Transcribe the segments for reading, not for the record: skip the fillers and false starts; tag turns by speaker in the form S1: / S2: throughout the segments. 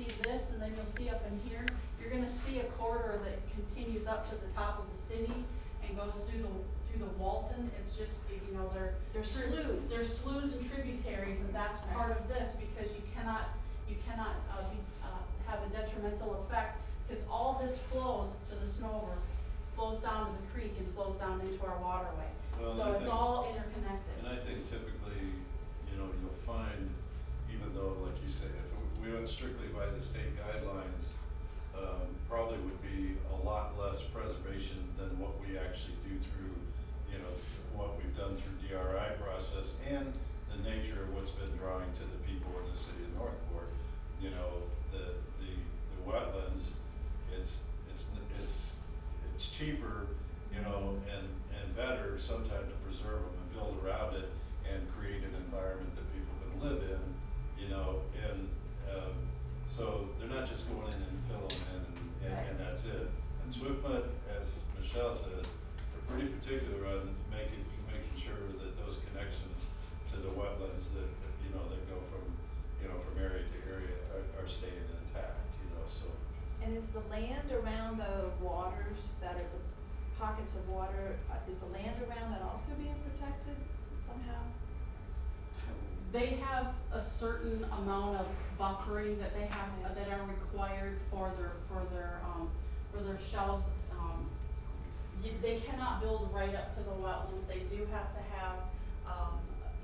S1: see this, and then you'll see up in here, you're gonna see a corridor that continues up to the top of the city and goes through the Walton. It's just, you know, they're sloughs. They're sloughs and tributaries, and that's part of this, because you cannot have a detrimental effect, because all this flows to the Snover, flows down to the creek, and flows down into our waterway.
S2: Well,
S1: so it's all interconnected.
S2: And I think typically, you know, you'll find, even though, like you say, if we went strictly by the state guidelines, probably would be a lot less preservation than what we actually do through, you know, what we've done through DRI process and the nature of what's been drawing to the people in the city of Northport. You know, the wetlands, it's cheaper, you know, and better sometimes to preserve them and build around it and create an environment that people can live in, you know, and so they're not just going in and filling in and that's it. And Swiftmud, as Michele said, they're pretty particular on making sure that those connections to the wetlands that, you know, that go from, you know, from area to area are staying intact, you know, so.
S3: And is the land around the waters that are the pockets of water, is the land around that also being protected somehow?
S1: They have a certain amount of buffering that they have that are required for their shelves. They cannot build right up to the wetlands. They do have to have,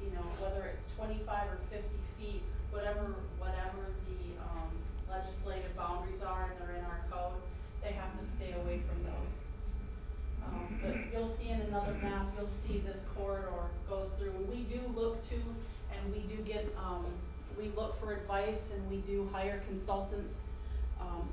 S1: you know, whether it's 25 or 50 feet, whatever the legislative boundaries are, and they're in our code, they have to stay away from those. But you'll see in another map, you'll see this corridor goes through, and we do look to, and we do get, we look for advice, and we do hire consultants,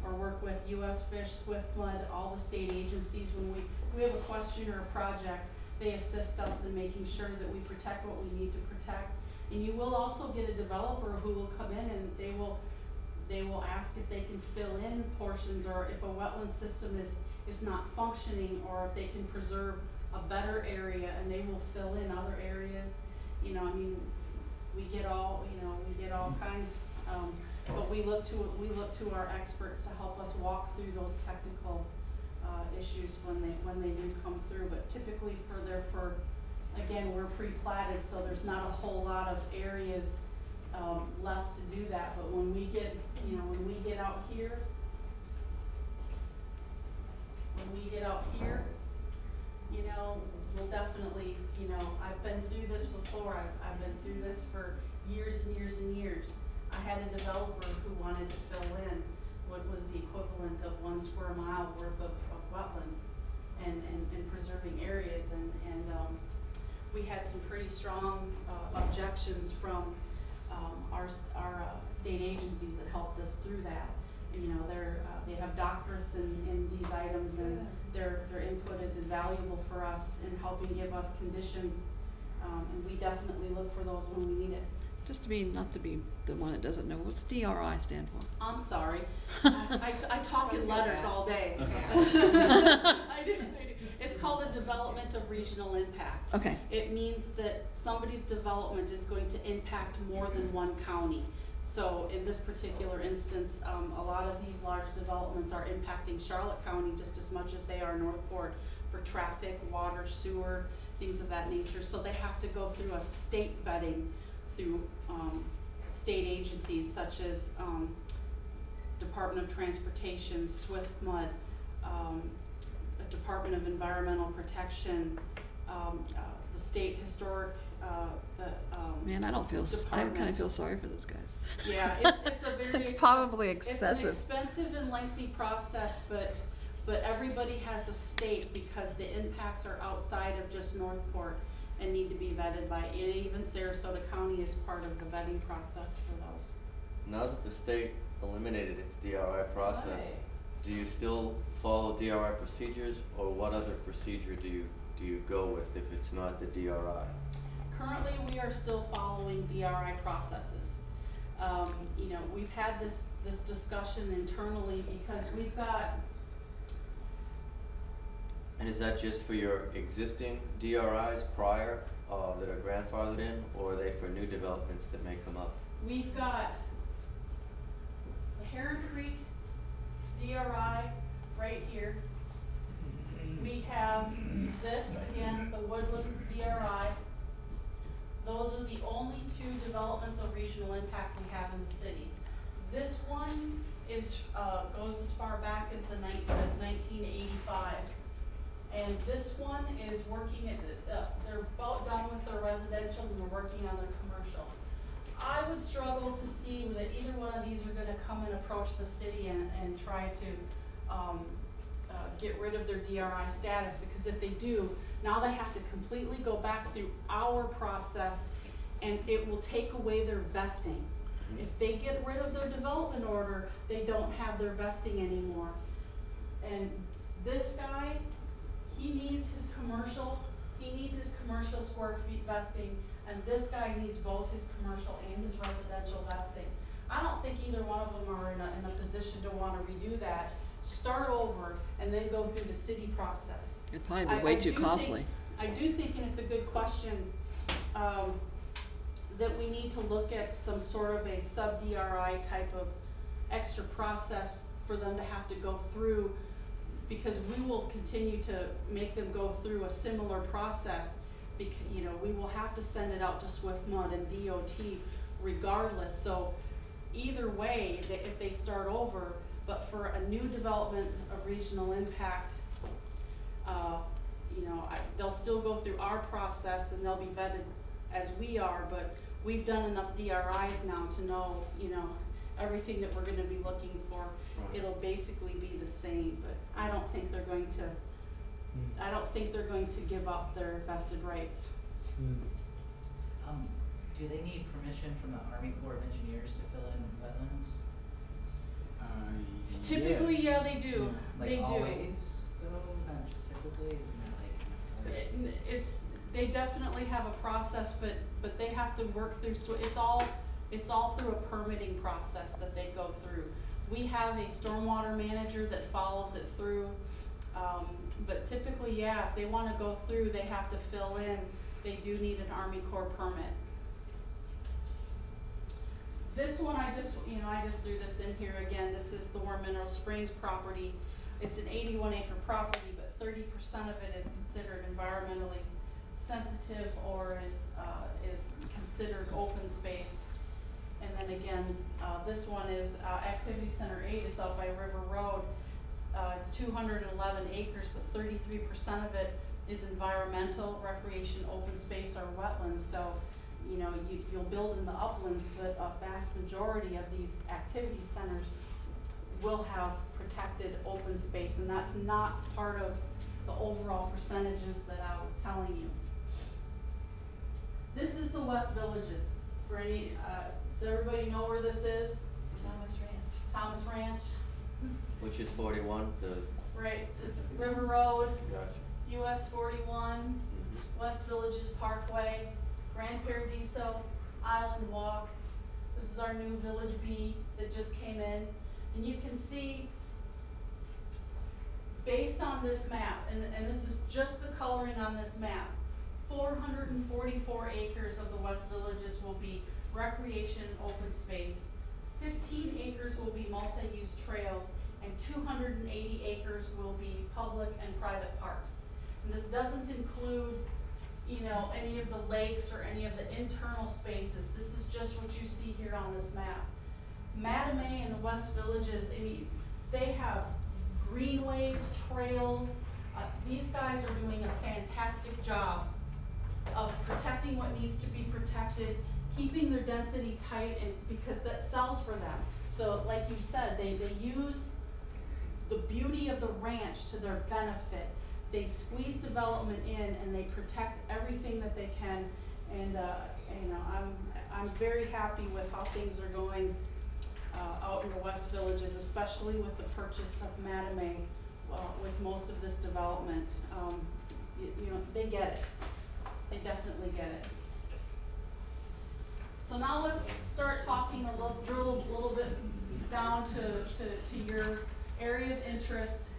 S1: or work with US Fish, Swiftmud, all the state agencies. When we have a question or a project, they assist us in making sure that we protect what we need to protect. And you will also get a developer who will come in, and they will ask if they can fill in portions, or if a wetland system is not functioning, or if they can preserve a better area, and they will fill in other areas. You know, I mean, we get all kinds, but we look to our experts to help us walk through those technical issues when they do come through. But typically again, we're pre-platted, so there's not a whole lot of areas left to do that. But when we get out here, you know, we'll definitely, you know, I've been through this before. I've been through this for years and years and years. I had a developer who wanted to fill in what was the equivalent of 1 square mile worth of wetlands and preserving areas, and we had some pretty strong objections from our state agencies that helped us through that. And, you know, they have doctorates in these items, and their input is invaluable for us in helping give us conditions, and we definitely look for those when we need it.
S4: Just to be, not to be the one that doesn't know, what's DRI stand for?
S1: I'm sorry. I talk in letters all day. I do. It's called a development of regional impact.
S4: Okay.
S1: It means that somebody's development is going to impact more than one county. So in this particular instance, a lot of these large developments are impacting Charlotte County just as much as they are Northport, for traffic, water, sewer, things of that nature. So they have to go through a state vetting through state agencies such as Department of Transportation, Swiftmud, Department of Environmental Protection, the State Historic,
S4: Man, I kind of feel sorry for those guys.
S1: Yeah, it's a very
S4: it's probably excessive.
S1: It's an expensive and lengthy process, but everybody has a stake, because the impacts are outside of just Northport and need to be vetted by, and even Sarasota County is part of the vetting process for those.
S5: Now that the state eliminated its DRI process,
S3: Right.
S5: do you still follow DRI procedures, or what other procedure do you go with if it's not the DRI?
S1: Currently, we are still following DRI processes. You know, we've had this discussion internally, because we've got.
S5: And is that just for your existing DRIs prior that are grandfathered in, or are they for new developments that may come up?
S1: We've got, the Heron DRI right here. We have this, again, the Woodlands DRI. Those are the only two developments of regional impact we have in the city. This one is, goes as far back as as 1985. And this one is working at, they're about done with their residential and they're working on their commercial. I would struggle to see that either one of these are gonna come and approach the city and try to, get rid of their DRI status, because if they do, now they have to completely go back through our process and it will take away their vesting. If they get rid of their development order, they don't have their vesting anymore. And this guy, he needs his commercial square feet vesting, and this guy needs both his commercial and his residential vesting. I don't think either one of them are in a position to wanna redo that, start over, and then go through the city process.
S4: It'd probably be way too costly.
S1: I do think, and it's a good question, that we need to look at some sort of a sub-DRI type of extra process for them to have to go through, because we will continue to make them go through a similar process. Because, you know, we will have to send it out to SwiftMud and DOT regardless. So either way, if they start over, but for a new development of regional impact, you know, they'll still go through our process and they'll be vetted as we are, but we've done enough DRIs now to know, you know, everything that we're gonna be looking for.
S5: Right.
S1: It'll basically be the same, but I don't think they're going to give up their vested rights.
S6: Do they need permission from the Army Corps of Engineers to fill in wetlands?
S1: Typically, yeah, they do.
S6: Like
S1: They do.
S6: always, though, not just typically, isn't that like kind of
S1: It's, they definitely have a process, but they have to work through, so it's all through a permitting process that they go through. We have a stormwater manager that follows it through, but typically, yeah, if they wanna go through, they have to fill in, they do need an Army Corps permit. This one, I just threw this in here again. This is the War Mineral Springs property. It's an 81-acre property, but 30% of it is considered environmentally sensitive or is considered open space. And then again, this one is Activity Center 8. It's out by River Road. It's 211 acres, but 33% of it is environmental, recreation, open space, or wetlands. So, you know, you'll build in the uplands, but a vast majority of these activity centers will have protected open space, and that's not part of the overall percentages that I was telling you. This is the West Villages. For any, does everybody know where this is?
S3: Thomas Ranch.
S1: Thomas Ranch.
S5: Which is 41, the,
S1: Right, this is River Road,
S5: gotcha.
S1: US 41, West Villages Parkway, Grand Paradiso, Island Walk. This is our new Village B that just came in. And you can see, based on this map, and this is just the coloring on this map, 444 acres of the West Villages will be recreation open space, 15 acres will be multi-use trails, and 280 acres will be public and private parks. And this doesn't include, you know, any of the lakes or any of the internal spaces. This is just what you see here on this map. Matamay and the West Villages, I mean, they have greenways, trails. These guys are doing a fantastic job of protecting what needs to be protected, keeping their density tight, and because that sells for them. So like you said, they use the beauty of the ranch to their benefit. They squeeze development in and they protect everything that they can. And you know, I'm very happy with how things are going out in the West Villages, especially with the purchase of Matamay, with most of this development. You know, they get it. They definitely get it. So now let's start talking, let's drill a little bit down to your area of interest.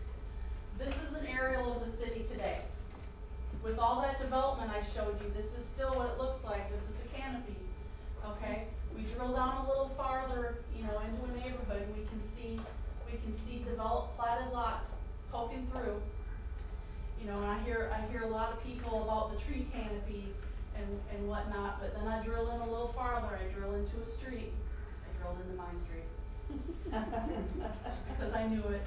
S1: This is an aerial of the city today. With all that development I showed you, this is still what it looks like. This is the canopy, okay? We drill down a little farther, you know, into a neighborhood, and we can see we can see developed platted lots poking through. You know, and I hear a lot of people about the tree canopy and whatnot, but then I drill in a little farther, I drill into a street. I drilled into my street. Just because I knew it.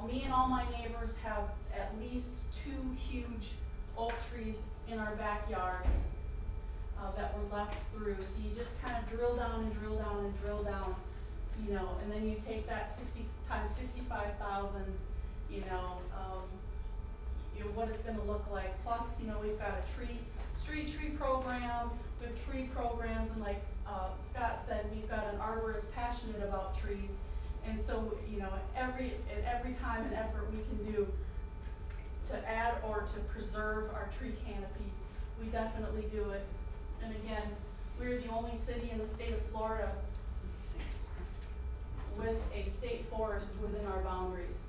S1: Me and all my neighbors have at least 2 huge oak trees in our backyards that were left through. So you just kind of drill down and drill down and drill down, you know, and then you take that 60 times 65,000, you know, what it's going to look like. Plus, you know, we've got a street tree program. We have tree programs, and like Scott said, we've got an arborist passionate about trees. And so, you know, every time and effort we can do to add or to preserve our tree canopy, we definitely do it. And again, we're the only city in the state of Florida with a state forest within our boundaries.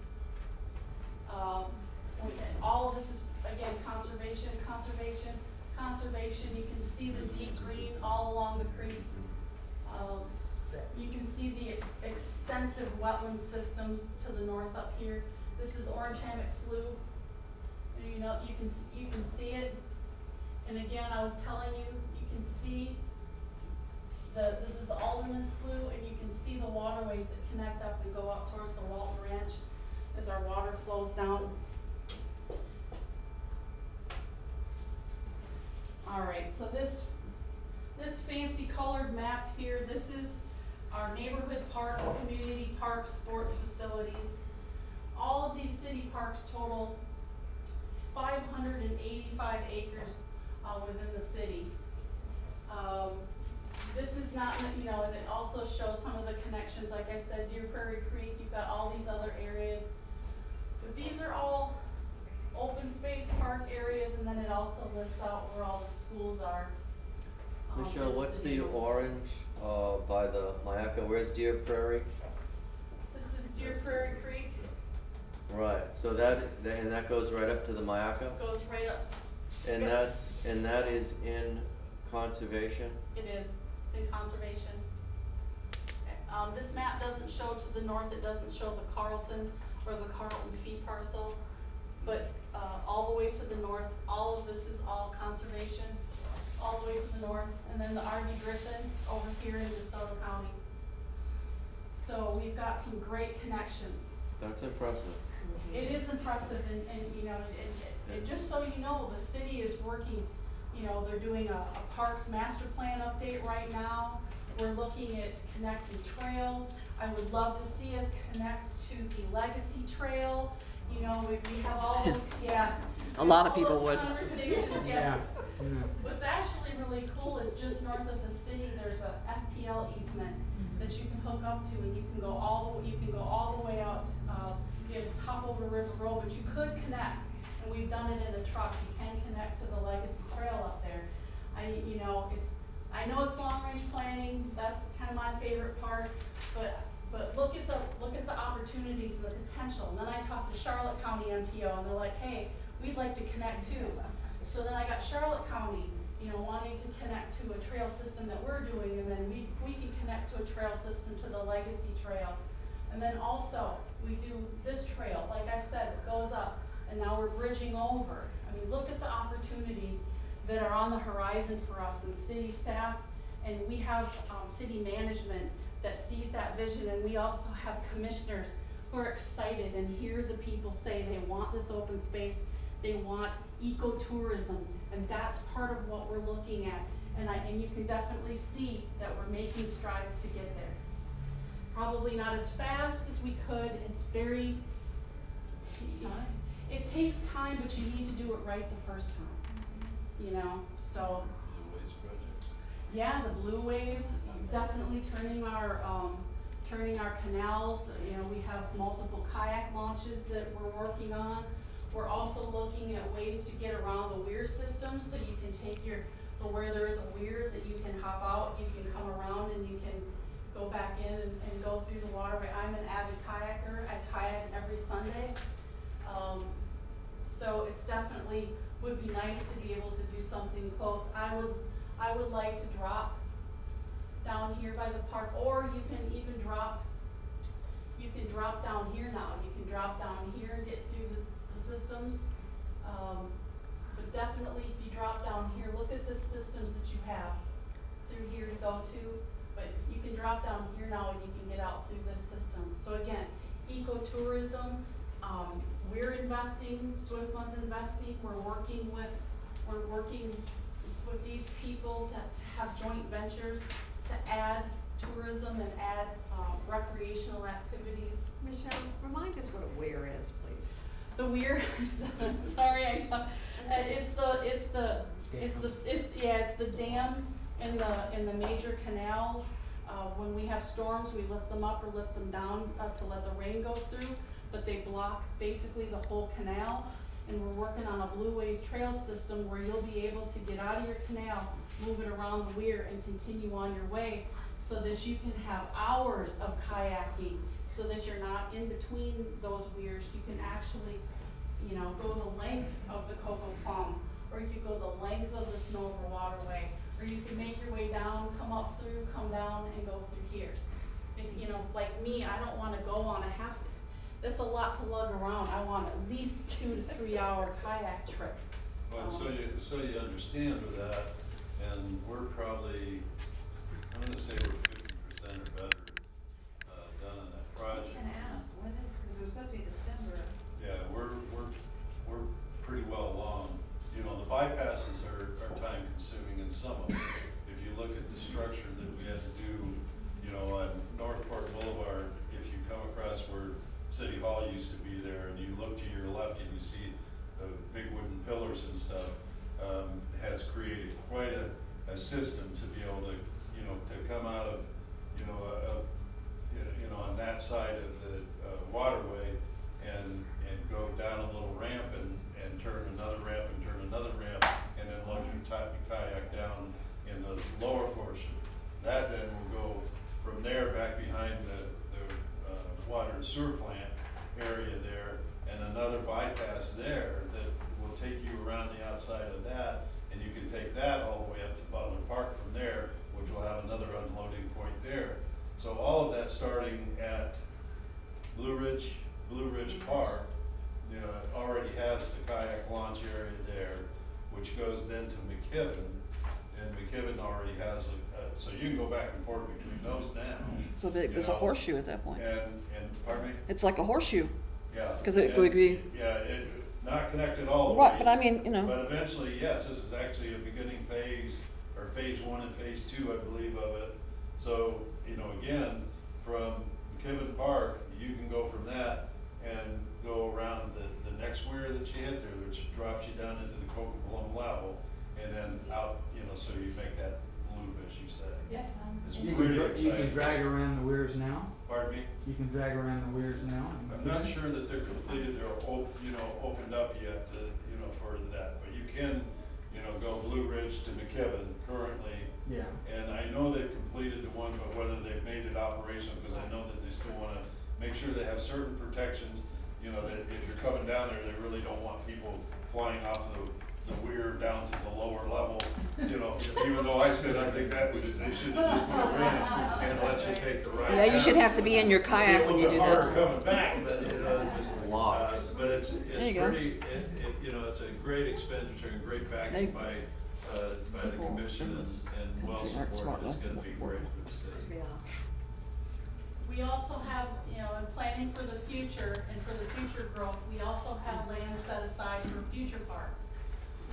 S1: All of this is, again, conservation, conservation, conservation. You can see the deep green all along the creek. You can see the extensive wetland systems to the north up here. This is Orange Hammock Slough. And you know, you can see it. And again, I was telling you, you can see this is the Alderman Slough, and you can see the waterways that connect up and go up towards the Walton Ranch as our water flows down. All right, so this fancy colored map here, this is our neighborhood parks, community parks, sports facilities. All of these city parks total 585 acres within the city. This is not, you know, and it also shows some of the connections. Like I said, Deer Prairie Creek, you've got all these other areas. But these are all open space park areas, and then it also lists out where all the schools are.
S5: Michelle, what's the orange by the Mayaca? Where's Deer Prairie?
S1: This is Deer Prairie Creek.
S5: Right. So that goes right up to the Mayaca,
S1: Goes right up.
S5: and that is in conservation.
S1: It is. It's in conservation. This map doesn't show to the north. It doesn't show the Carlton or the Carlton fee parcel, but all the way to the north, all of this is all conservation. All the way to the north, and then the R.D. Griffin over here in DeSoto County. So we've got some great connections.
S5: That's impressive.
S1: It is impressive, and you know, and just so you know, the city is working, you know, they're doing a parks master plan update right now. We're looking at connecting trails. I would love to see us connect to the Legacy Trail. You know, we have all those, yeah.
S4: A lot of
S1: all
S4: people
S1: those
S4: would.
S1: Conversations, yeah. What's actually really cool is just north of the city, there's a FPL easement that you can hook up to, and you can go all the way out. You have to hop over River Road, but you could connect, and we've done it in a truck. You can connect to the Legacy Trail up there. I know it's long range planning. That's kind of my favorite part, but look at the opportunities and the potential. And then I talked to Charlotte County MPO, and they're like, hey, we'd like to connect too. So then I got Charlotte County, you know, wanting to connect to a trail system that we're doing, and then we can connect to a trail system to the Legacy Trail. And then also, we do this trail, like I said, it goes up, and now we're bridging over. I mean, look at the opportunities that are on the horizon for us and city staff, and we have city management that sees that vision, and we also have commissioners who are excited and hear the people say they want this open space, they want ecotourism, and that's part of what we're looking at. And you can definitely see that we're making strides to get there. Probably not as fast as we could. It's very, it takes time, but you need to do it right the first time, you know, so.
S2: Blue Waste Project.
S1: Yeah, the Blue Waves, definitely turning our canals. You know, we have multiple kayak launches that we're working on. We're also looking at ways to get around the weir system, so you can take where there's a weir that you can hop out, you can come around and you can go back in and go through the waterway. I'm an avid kayaker. I kayak every Sunday. So it's definitely would be nice to be able to do something close. I would like to drop down here by the park, or you can even drop drop down here now, you can drop down here and get through the systems. But definitely if you drop down here, look at the systems that you have through here to go to. But you can drop down here now and you can get out through this system. So again, ecotourism, we're investing, Swiftland's investing, we're working with these people to have joint ventures to add tourism and add recreational activities.
S4: Michele, remind us what a weir is, please.
S1: The weir, sorry, it's the dam in the major canals. When we have storms, we lift them up or lift them down to let the rain go through, but they block basically the whole canal. And we're working on a Blue Ways trail system where you'll be able to get out of your canal, move it around the weir, and continue on your way, so that you can have hours of kayaking, so that you're not in between those weirs. You can actually, you know, go the length of the Cocoa Plum, or you could go the length of the Snover Waterway, or you can make your way down, come up through, come down, and go through here. If, you know, like me, I don't wanna go on a half, that's a lot to lug around. I want at least 2 to 3 hour kayak trip.
S2: Well, so you understand with that, and we're probably, I'm gonna say we're 50% or better done on that
S3: I was
S2: project.
S3: gonna ask, when is, because it was supposed to be December.
S2: Yeah, we're pretty well along. You know, the bypasses are time consuming in some of them. If you look at the structure that we had to do, you know, on Northport Boulevard, if you come across where City Hall used to be there, and you look to your left and you see the big wooden pillars and stuff, has created quite a system to be able to, you know, to come out of, you know, on that side of the waterway and go down a little ramp and turn another ramp and turn another ramp, and then load your kayak down in the lower portion. That then will go from there back behind the water and sewer plant area there, and another bypass there that will take you around the outside of that, and you can take that all the way up to Butler Park from there, which will have another unloading point there. So all of that starting at Blue Ridge Park, you know, it already has the kayak launch area there, which goes then to McKibben, and McKibben already has so you can go back and forth between those now.
S4: So it's a horseshoe at that point.
S2: And pardon me?
S4: It's like a horseshoe.
S2: Yeah.
S4: 'Cause it would be-
S2: Yeah, not connected all the way.
S4: Right, but I mean, you know.
S2: But eventually, yes, this is actually a beginning phase, or phase 1 and phase 2, I believe, of it. So, you know, again, from McKibben Park, you can go from that and go around the next weir that you hit there, which drops you down into the Cocoa Plum level, and then out, you know, so you make that loop, as you say.
S3: Yes,
S2: It's
S7: You
S2: pretty
S7: can
S2: exciting.
S7: drag around the weirs now?
S2: Pardon me?
S7: You can drag around the weirs now?
S2: I'm not sure that they're completed or opened up yet to, you know, for that, but you can, you know, go Blue Ridge to McKibben currently.
S7: Yeah.
S2: And I know they've completed the one, but whether they've made it operational, because I know that they still wanna make sure they have certain protections, you know, that if you're coming down there, they really don't want people flying off the weir down to the lower level, you know, even though I said I think that they should have just put a ramp and let you take the ride.
S4: Yeah, you should
S2: down.
S4: have to be in your kayak when you do
S2: Be a little bit
S4: that.
S2: harder coming back, but, you know,
S5: Locks.
S2: but it's
S4: There you go.
S2: pretty, you know, it's a great expenditure and great backing by the
S4: people
S2: commission
S4: in this
S2: and well
S4: country aren't smart
S2: supported. It's
S4: enough to
S2: gonna be
S4: afford
S2: great
S4: it.
S2: for the state.
S1: We also have, you know, in planning for the future and for the future growth, we also have land set aside for future parks.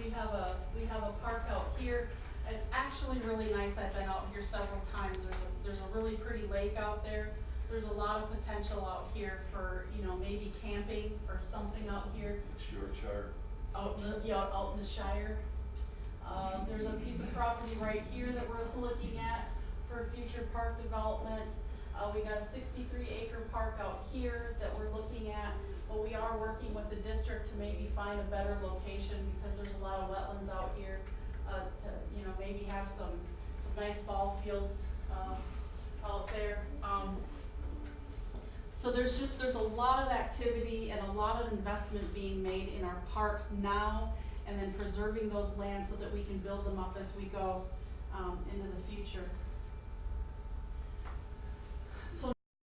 S1: We have a park out here, and actually really nice. I've been out here several times. There's a really pretty lake out there. There's a lot of potential out here for, you know, maybe camping or something out here.
S2: Short chart.
S1: Out in the Shire. There's a piece of property right here that we're looking at for future park development. We got a 63-acre park out here that we're looking at, but we are working with the district to maybe find a better location because there's a lot of wetlands out here, to, you know, maybe have some nice ball fields, out there. So there's a lot of activity and a lot of investment being made in our parks now, and then preserving those lands so that we can build them up as we go, into the future.